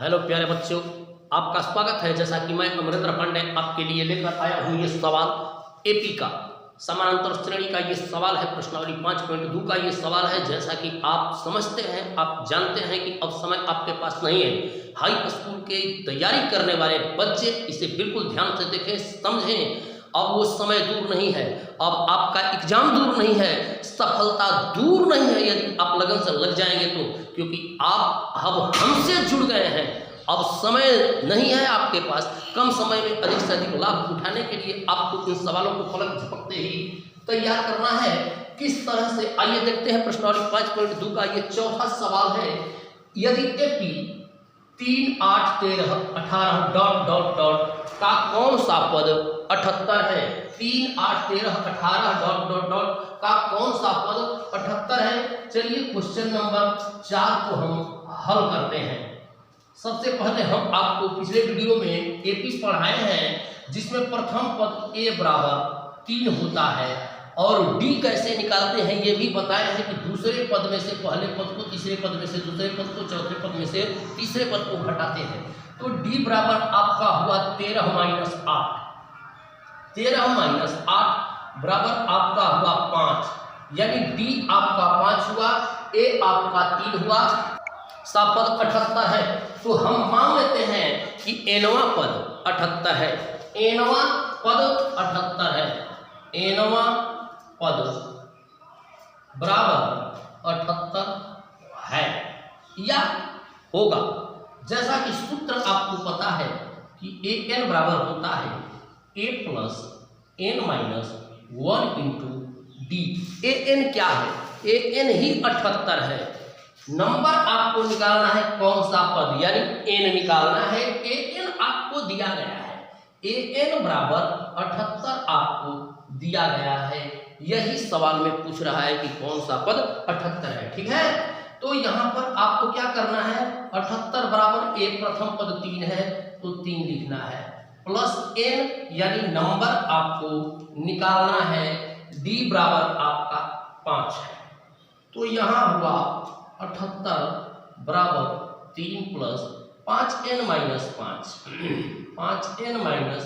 Hello प्यारे बच्चों, आपका स्वागत है। जैसा कि मैं अमरेंद्र पांडे आपके लिए लेकर आया हूँ ये सवाल एपी का समानांतर श्रेणी का ये सवाल है। प्रश्नावली 5.2 का ये सवाल है। जैसा कि आप समझते हैं, आप जानते हैं कि अब समय आपके पास नहीं है। हाई स्कूल की तैयारी करने वाले बच्चे इसे बिल्कुल ध्यान से देखें, समझें। अब वो समय दूर नहीं है, अब आपका एग्जाम दूर नहीं है, सफलता दूर नहीं है यदि आप लगन से लग जाएंगे तो, क्योंकि आप अब हमसे जुड़ गए हैं। अब समय नहीं है आपके पास, कम समय में अधिक से अधिक लाभ उठाने के लिए आपको इन सवालों को पलक झपकते ही तैयार करना है। किस तरह से, आइए देखते हैं। प्रश्नावली 5.2 का ये चौथा सवाल है। यदि एपी 3, 8, 13, 18 डॉट डॉट डॉट का कौन सा पद 78 है? 3, 8, 13, 18 डॉट डॉट डॉट का कौन सा पद 78 है? चलिए क्वेश्चन नंबर 4 को हम हल करते हैं। सबसे पहले हम आपको पिछले वीडियो में एपी पढ़ाए हैं, जिसमें प्रथम पद ए बराबर 3 होता है और डी कैसे निकालते हैं ये भी बताए हैं कि दूसरे पद में से पहले पद को, तीसरे पद में से दूसरे पद को, चौथे पद में से तीसरे पद को घटाते हैं। तो डी बराबर आपका हुआ 13 माइनस 8। 13 माइनस 8 बराबर आपका हुआ 5, यानी डी आपका 5 हुआ, ए आपका 3 हुआ, पद 78 है। तो हम मान लेते हैं कि एनवा पद 78 है। एनवा पद 78 है। एनवा पद बराबर 78 है या होगा। जैसा कि सूत्र आपको पता है कि ए एन बराबर होता है a plus n minus 1 into d. A n क्या है? ए एन ही 78 है। नंबर आपको निकालना है कौन सा पद, यानी एन निकालना है। ए एन आपको दिया गया है, ए एन बराबर 78 आपको दिया गया है। यही सवाल में पूछ रहा है कि कौन सा पद 78 है। ठीक है, तो यहाँ पर आपको क्या करना है? 78 बराबर ए प्रथम पद 3 है तो 3 लिखना है, प्लस एन यानी नंबर आपको निकालना है। डी बराबर आपका 5 है। तो यहाँ हुआ 78 बराबर 3 plus 5n minus 5, 5n minus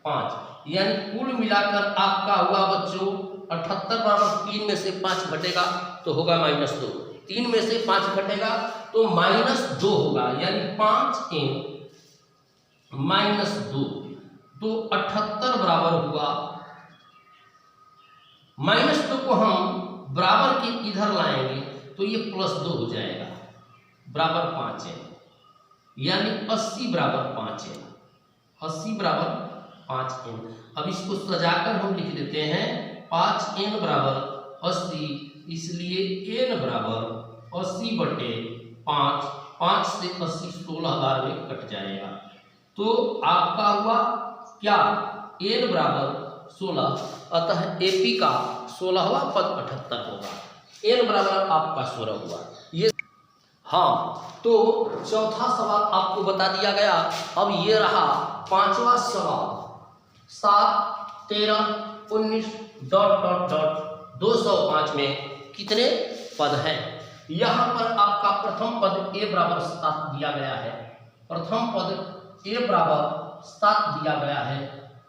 5, यानी कुल मिलाकर आपका हुआ बच्चों 78 बराबर 3 में से 5 घटेगा तो होगा -2। 3 में से 5 घटेगा तो -2 होगा, यानी 5n माइनस 2। तो 78 बराबर हुआ, -2 को हम बराबर के इधर लाएंगे तो ये +2 हो जाएगा, बराबर 5n, यानी 80 बराबर 5n। 80 बराबर 5n। अब इसको सजाकर हम लिख देते हैं 5n बराबर 80, इसलिए n बराबर 80 बटे 5। 5 से 80 16 बार में कट जाएगा। तो आपका हुआ क्या? n बराबर 16, अतः एपी का 16वां पद 78 होगा। n बराबर आपका 16 हुआ। ये हाँ, तो चौथा सवाल आपको बता दिया गया। अब ये रहा 5वां सवाल। 7, 13, 19 डॉट डॉट डॉट 205 में कितने पद हैं? यहाँ पर आपका प्रथम पद ए बराबर 7 दिया गया है। प्रथम पद ए बराबर 7 दिया गया है।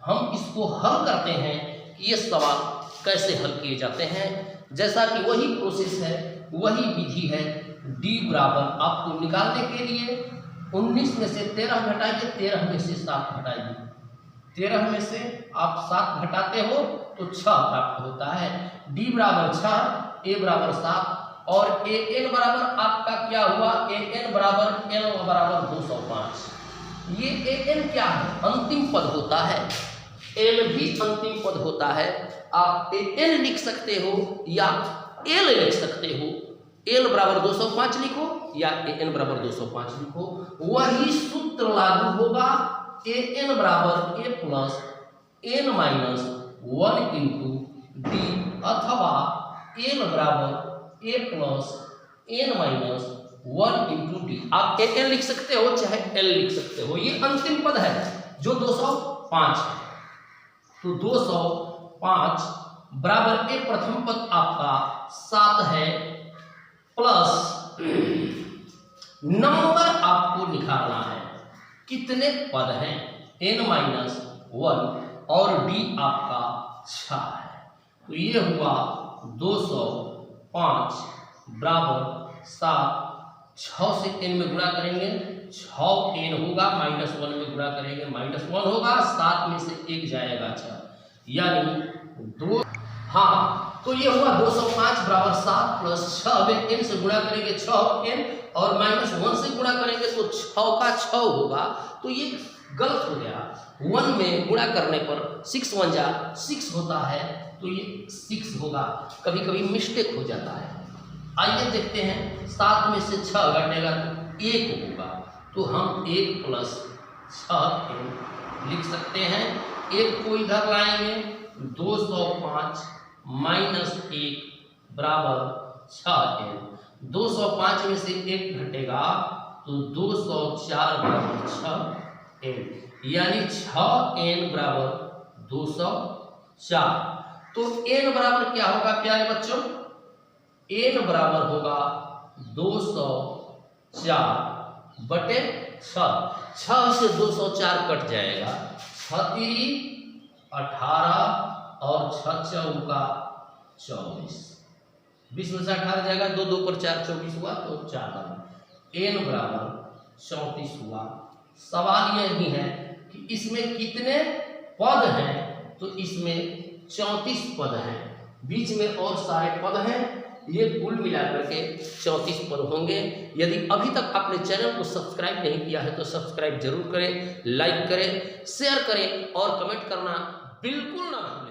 हम इसको हल करते हैं कि ये सवाल कैसे हल किए जाते हैं। जैसा कि वही प्रोसेस है, वही विधि है। डी बराबर आपको निकालने के लिए 19 में से 13 घटाइए, 13 में से 7 घटाइए। 13 में से आप 7 घटाते हो तो 6 प्राप्त होता है। डी बराबर 6, ए बराबर 7 और ए एन बराबर आपका क्या हुआ? ए एन बराबर एन बराबर 205। ये ए एन क्या है? अंतिम पद होता है। एल भी अंतिम पद होता है। आप एन लिख सकते हो या एल लिख सकते हो। एल बराबर 205 लिखो या ए एन बराबर 205 लिखो, वही सूत्र लागू होगा। ए एन बराबर a plus n minus 1 into d, अथवा एल बराबर a plus n minus 1 into d. आप ए एन लिख सकते हो चाहे एल लिख सकते हो। ये अंतिम पद है जो 205 है। तो 205 बराबर ए प्रथम पद आपका 7 है, प्लस नंबर आपको निकालना है। कितने पद हैं, n-1 और d आपका 6 है। तो ये हुआ 205 बराबर 7, 6 से n में गुणा करेंगे 6n होगा, -1 में गुणा करेंगे -1 होगा, 7 में से 1 जाएगा 6, यानी 2। हाँ, तो ये हुआ 205 बराबर 7 प्लस 6 में n से गुणा करेंगे 6n और -1 से गुणा करेंगे तो 6 का 6 होगा। तो ये गलत हो गया, 1 में गुणा करने पर 6 1 जा 6 होता है, तो ये 6 होगा, कभी कभी मिस्टेक हो जाता है। आइए देखते हैं, 7 में से 6 घटेगा तो 1 होगा, तो हम 1 प्लस 6n लिख सकते हैं। 1 को इधर लाएंगे, 205 माइनस 1 बराबर 6n। 205 में से 1 घटेगा तो 204 बराबर 6n, यानी 6n बराबर 204। तो n बराबर क्या होगा प्यारे बच्चों, n बराबर होगा 204 बटे 6। 6 से 204 कट जाएगा, 6 3 18 और 6 चौका 24, 20 में से 18 जाएगा, 2 2 पर 4 24 हुआ, तो 4 n बराबर 34 हुआ। सवाल यह भी है कि इसमें कितने पद हैं, तो इसमें 34 पद हैं, बीच में और सारे पद हैं, ये कुल मिलाकर के 34 पद होंगे। यदि अभी तक आपने चैनल को सब्सक्राइब नहीं किया है तो सब्सक्राइब जरूर करें, लाइक करें, शेयर करें और कमेंट करना बिल्कुल ना भूलें।